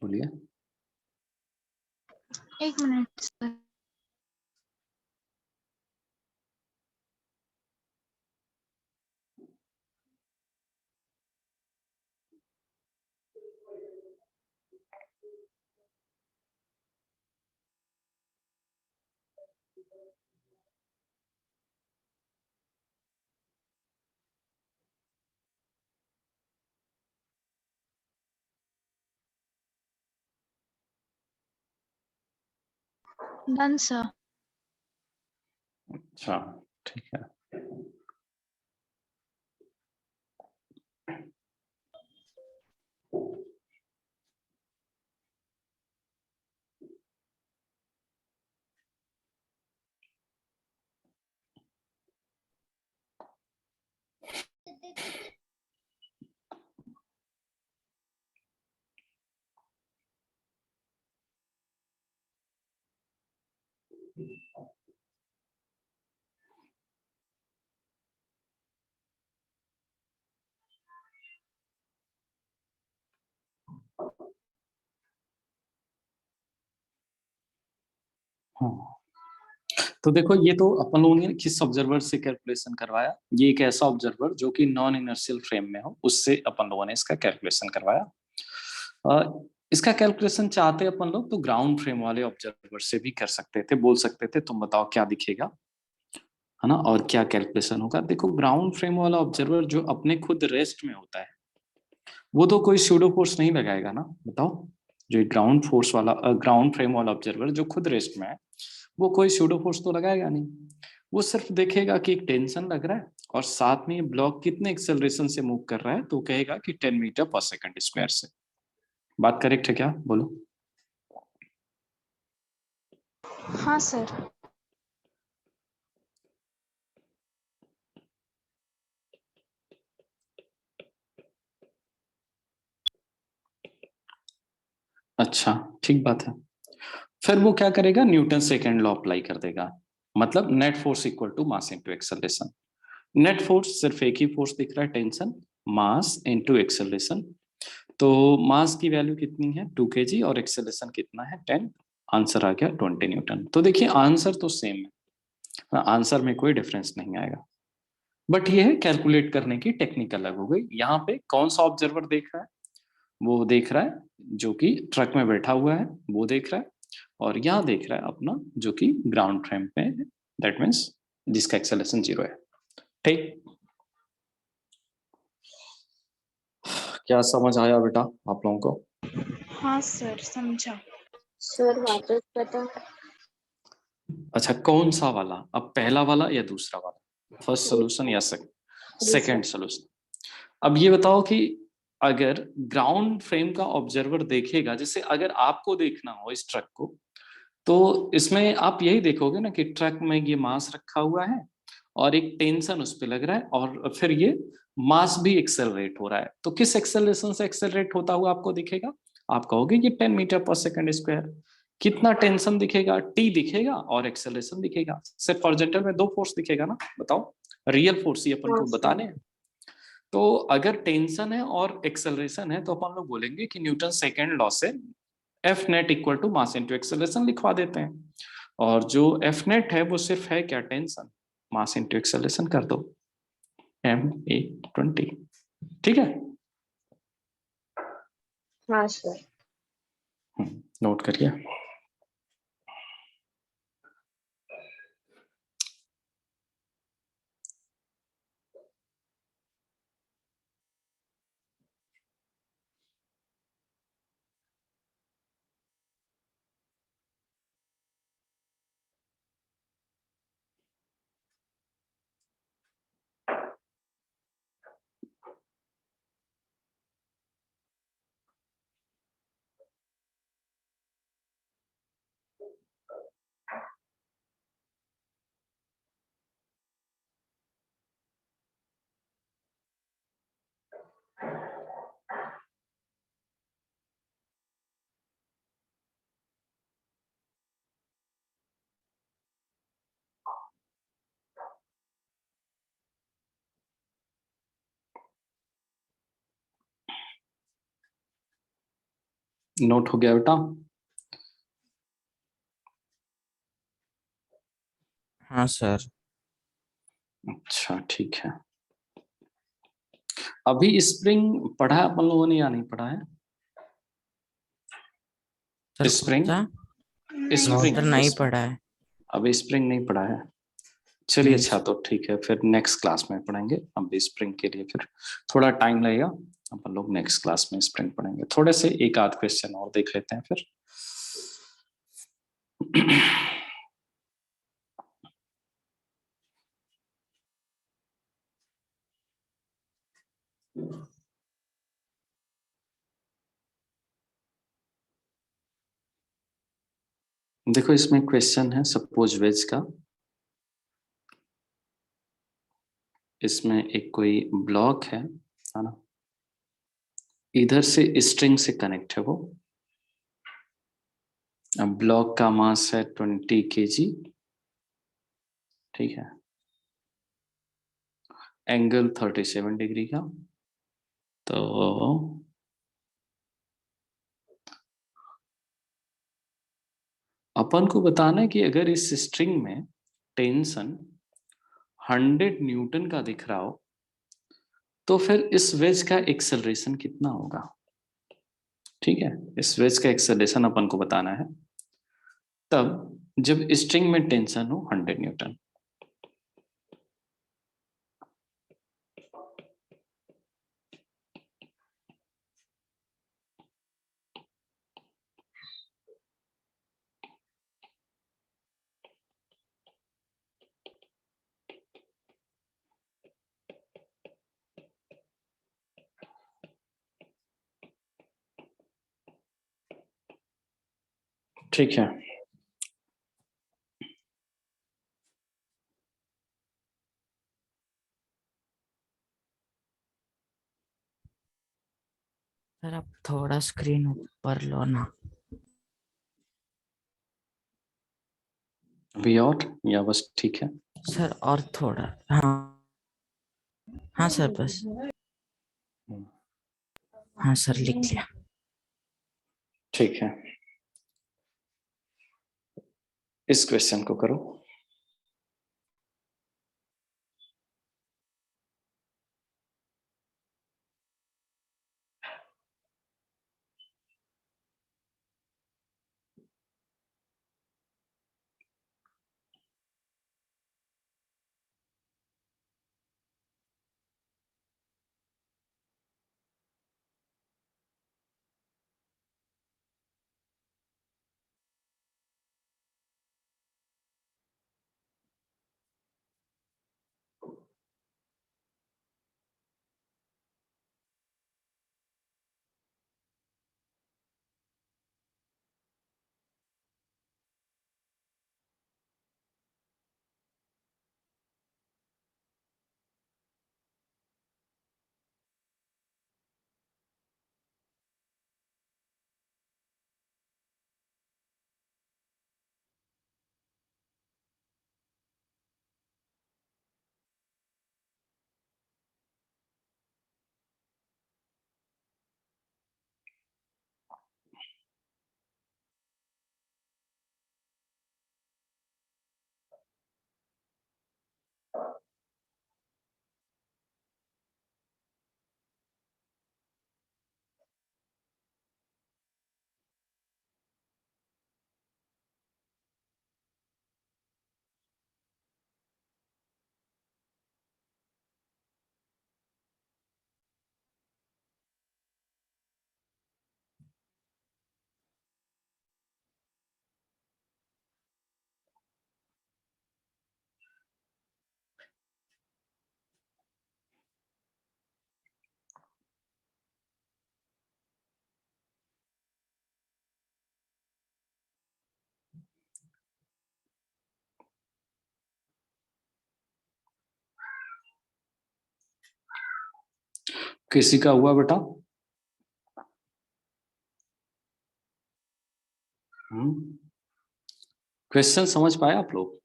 बोलिए। एक मिनट सर। Done sir. अच्छा, ठीक है। हाँ, तो देखो ये तो अपन लोगों ने किस ऑब्जर्वर से कैलकुलेशन करवाया, ये एक ऐसा ऑब्जर्वर जो कि नॉन इनर्शियल फ्रेम में हो, उससे अपन लोगों ने इसका कैलकुलेशन करवाया। इसका कैलकुलेशन चाहते अपन लोग तो ग्राउंड फ्रेम वाले ऑब्जर्वर से भी कर सकते थे, बोल सकते थे तुम बताओ क्या दिखेगा, है ना, और क्या कैलकुलेशन होगा। देखो ग्राउंड फ्रेम वाला ऑब्जर्वर जो अपने खुद रेस्ट में होता है, वो तो कोई स्यूडो फोर्स नहीं लगाएगा ना, बताओ। जो ग्राउंड फोर्स वाला ग्राउंड फ्रेम वाला ऑब्जर्वर जो खुद रेस्ट में है, वो कोई सूडो फोर्स तो लगाएगा नहीं, वो सिर्फ देखेगा कि एक टेंशन लग रहा है और साथ में ये ब्लॉक कितने एक्सेलरेशन से मूव कर रहा है, तो कहेगा कि 10 मीटर पर सेकंड स्क्वायर से। बात करेक्ट है क्या, बोलो? हाँ सर। अच्छा, ठीक बात है। फिर वो क्या करेगा, न्यूटन सेकेंड लॉ अप्लाई कर देगा, मतलब net force equal to mass into acceleration. Net force सिर्फ एक ही फोर्स दिख रहा है, टेंशन, मास इनटू एक्सेलरेशन। तो मास की वैल्यू कितनी है 2 kg और एक्सेलरेशन कितना है 10, आंसर आ गया 20 न्यूटन। तो देखिए आंसर तो सेम है, आंसर में कोई डिफरेंस नहीं आएगा, बट ये है कैलकुलेट करने की टेक्निक अलग हो गई। यहाँ पे कौन सा ऑब्जर्वर देख रहा है, वो देख रहा है जो कि ट्रक में बैठा हुआ है, वो देख रहा है, और यहाँ देख रहा है अपना जो कि ग्राउंड फ्रेम पे है, दैट मीन्स जिसका एक्सेलरेशन 0 है। ठीक, क्या समझ आया बेटा आप लोगों को? हाँ सर, समझा। सर वापस बताओ। अच्छा, कौन सा वाला, अब पहला वाला या दूसरा वाला, फर्स्ट सोल्यूशन या सेकंड सोल्यूशन? अब ये बताओ कि अगर ग्राउंड फ्रेम का ऑब्जर्वर देखेगा, जैसे अगर आपको देखना हो इस ट्रक को, तो इसमें आप यही देखोगे ना कि ट्रक में ये मास रखा हुआ है और एक टेंशन उस पे लग रहा है, और फिर ये मास भी एक्सेलरेट हो रहा है। तो किस एक्सेलरेशन से एक्सेलरेट होता हुआ आपको दिखेगा? आप कहोगे ये 10 मीटर पर सेकंड स्क्वायर। कितना टेंशन दिखेगा? टी दिखेगा और एक्सेलरेशन दिखेगा। सिर्फ हॉरिजॉन्टल में दो फोर्स दिखेगा ना, बताओ, रियल फोर्स ही अपन हाँ को सर। बताने हैं। तो अगर टेंशन है और एक्सेलरेशन है तो अपन लोग बोलेंगे कि न्यूटन सेकेंड लॉ से F net equal to mass into acceleration लिखवा देते हैं, और जो एफ नेट है वो सिर्फ है क्या, टेंशन, मास इंटू एक्सेलरेशन कर दो, ma20। ठीक है, हाँ सर। नोट करिए। नोट हो गया बेटा? हाँ सर। अच्छा, ठीक है। अभी स्प्रिंग पढ़ा है अपन लोगों ने या नहीं पढ़ा है? सर कौन स्प्रिंग, सा? नहीं नो स्प्रिंग, सर, सर। नहीं पढ़ा है। अभी स्प्रिंग नहीं पढ़ा है? चलिए, नहीं अच्छा, तो ठीक है, फिर नेक्स्ट क्लास में पढ़ेंगे। अभी स्प्रिंग के लिए फिर थोड़ा टाइम लगेगा, अपन लोग नेक्स्ट क्लास में स्प्रिंग पढ़ेंगे। थोड़े से एक आध क्वेश्चन और देख लेते हैं फिर। देखो इसमें क्वेश्चन है सपोज वेज का। इसमें एक कोई ब्लॉक है ना, इधर से स्ट्रिंग से कनेक्ट है वो। अब ब्लॉक का मास है 20 kg, ठीक है, एंगल 37 डिग्री का। तो अपन को बताना है कि अगर इस स्ट्रिंग में टेंशन 100 न्यूटन का दिख रहा हो, तो फिर इस वेज का एक्सेलरेशन कितना होगा? ठीक है, इस वेज का एक्सेलरेशन अपन को बताना है तब जब स्ट्रिंग में टेंशन हो 100 न्यूटन। ठीक है, सर आप थोड़ा स्क्रीन ऊपर लो ना। अभी और या बस ठीक है? सर और थोड़ा, हाँ हाँ सर बस, हाँ सर लिख लिया। ठीक है, इस क्वेश्चन को करो। किसी का हुआ बेटा? क्वेश्चन समझ पाए आप लोग?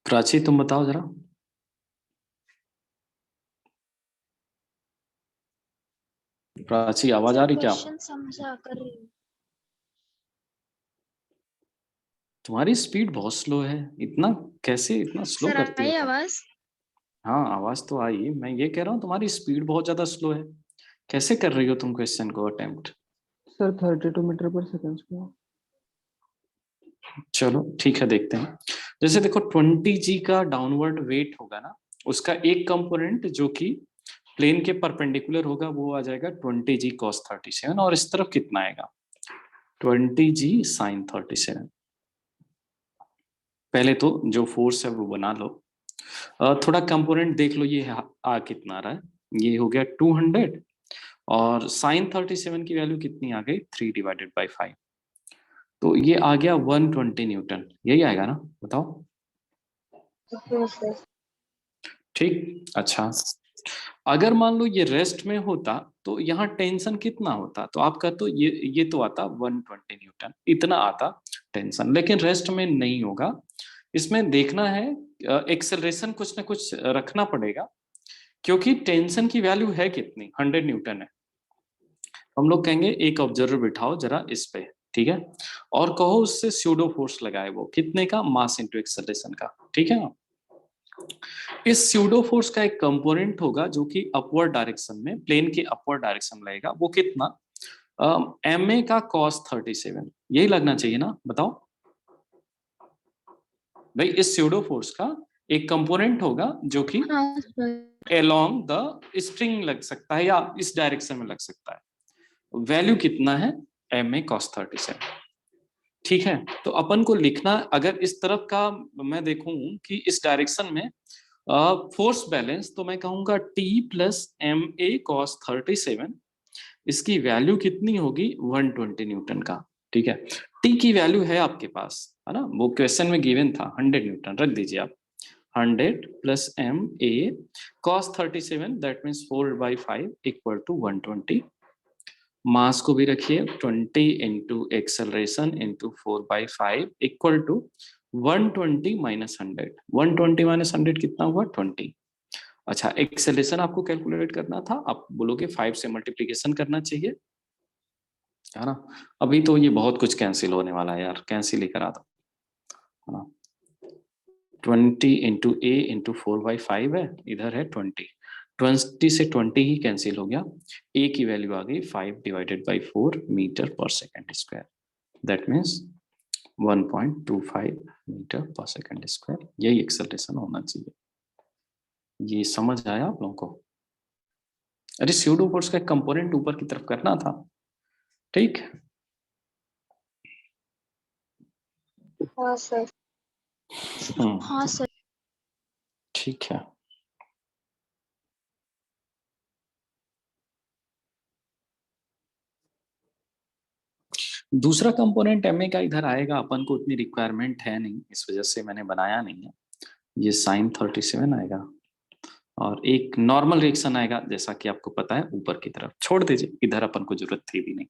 प्राची तुम बताओ जरा। प्राची आवाज आ रही क्या? क्वेश्चन समझा कर रही हूँ। तुम्हारी स्पीड बहुत स्लो है, इतना कैसे इतना स्लो सर करती हो आई तुम? आवाज? हाँ आवाज तो आई, मैं ये कह रहा हूँ तुम्हारी स्पीड बहुत ज्यादा स्लो है। कैसे कर रही हो तुम क्वेश्चन को अटेम्प्ट? सर 32 मीटर पर सेकंड पे। चलो ठीक है, देखते हैं। जैसे देखो 20g का डाउनवर्ड वेट होगा ना, उसका एक कंपोनेंट जो कि प्लेन के परपेंडिकुलर होगा वो आ जाएगा 20g cos 37, और इस तरफ कितना आएगा 20g sin 37। पहले तो जो फोर्स है वो बना लो। थोड़ा कंपोनेंट देख लो, ये आ कितना आ रहा है, ये हो गया 200, और sin 37 की वैल्यू कितनी आ गई 3/5, तो ये आ गया 120 न्यूटन, यही आएगा ना, बताओ। हाँ सर। ठीक, अच्छा। अगर मान लो ये रेस्ट में होता तो यहाँ टेंशन कितना होता, तो आपका तो ये तो आता 120 न्यूटन, इतना आता टेंशन, लेकिन रेस्ट में नहीं होगा। इसमें देखना है एक्सेलरेशन कुछ ना कुछ रखना पड़ेगा, क्योंकि टेंशन की वैल्यू है कितनी 100 न्यूटन है। हम लोग कहेंगे एक ऑब्जर्वर बिठाओ जरा इस पे, ठीक है, और कहो उससे स्यूडो फोर्स लगाए, वो कितने का, मास इनटू एक्सेलरेशन का, ठीक है ना। इस स्यूडो फोर्स का एक कंपोनेंट होगा जो कि अपवर्ड डायरेक्शन में, प्लेन के अपवर्ड डायरेक्शन में लगेगा, वो कितना ma का cos 37, यही लगना चाहिए ना, बताओ भाई। इस स्यूडो फोर्स का एक कंपोनेंट होगा जो कि हाँ सर। अलोंग द स्ट्रिंग लग सकता है या इस डायरेक्शन में लग सकता है, वैल्यू कितना है ma cos 37, ठीक है। तो अपन को लिखना, अगर इस तरफ का मैं देखूं कि इस डायरेक्शन में फोर्स बैलेंस तो मैं कहूंगा T plus M A cos 37, इसकी वैल्यू कितनी होगी 120 न्यूटन का। ठीक है, T की वैल्यू है आपके पास, है ना, वो क्वेश्चन में गिवन था 100 न्यूटन, रख दीजिए आप। 100 plus M A cos 37 that means 4/5 equal to 120। Mass को भी रखिए 20 into acceleration into 4/5 equal to 120 minus 100। 120 minus 100 कितना हुआ 20। अच्छा, एक्सेलरेशन आपको कैलकुलेट करना था, आप बोलोगे 5 से मल्टीप्लीकेशन करना चाहिए, है ना। अभी तो ये बहुत कुछ कैंसिल होने वाला है यार, कैंसिल ही करा दो, है ना। 20 इंटू ए इंटू 4/5 है, इधर है 20, 20 से 20 ही कैंसिल हो गया। ए की वैल्यू आ गई 5/4 metre per second square, that means 1.25 metre per second square. यही एक्सेलरेशन होना चाहिए। ये समझ आया आप लोगों को? अरे स्यूडो फोर्स का कंपोनेंट ऊपर की तरफ करना था, ठीक। हाँ सर। हाँ सर। ठीक है। दूसरा कंपोनेंट एमए का इधर आएगा, अपन को उतनी रिक्वायरमेंट है नहीं, इस वजह से मैंने बनाया नहीं है। ये साइन 37 आएगा और एक नॉर्मल रिएक्शन आएगा, जैसा कि आपको पता है ऊपर की तरफ। छोड़ दीजिए, इधर अपन को जरूरत थी भी नहीं।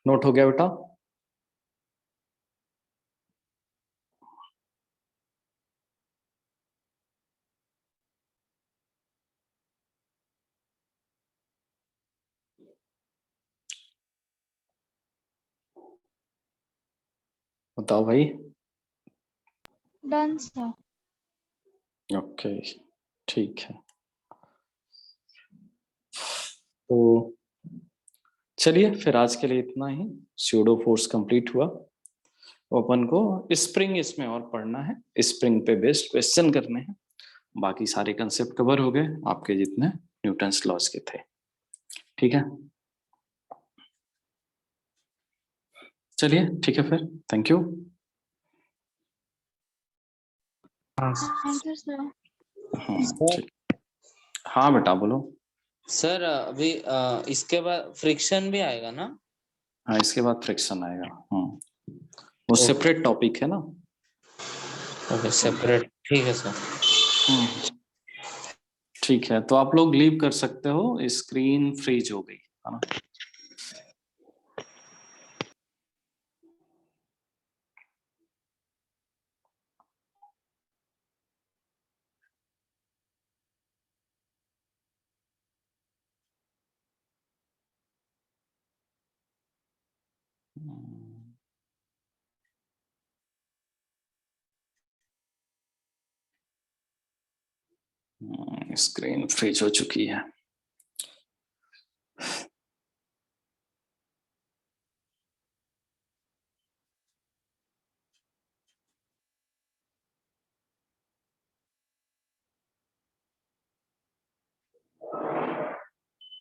नोट हो गया बेटा? बताओ भाई। Done sir. ओके, ठीक है। तो चलिए फिर आज के लिए इतना ही। स्यूडो फोर्स कंप्लीट हुआ। अपन को स्प्रिंग इसमें और पढ़ना है, स्प्रिंग पे बेस्ड क्वेश्चन करने हैं। बाकी सारे कंसेप्ट कवर हो गए आपके जितने न्यूटन्स लॉज के थे। ठीक है, चलिए ठीक है फिर, thank you. Thank you sir. ठीक। हाँ बेटा बोलो। सर अभी इसके बाद फ्रिक्शन भी आएगा ना? हाँ, इसके बाद फ्रिक्शन आएगा। वो सेपरेट टॉपिक है ना। ओके, सेपरेट, ठीक है सर। ठीक है, तो आप लोग लीव कर सकते हो, स्क्रीन फ्रीज हो गई है ना। स्क्रीन फ्रीज हो चुकी है।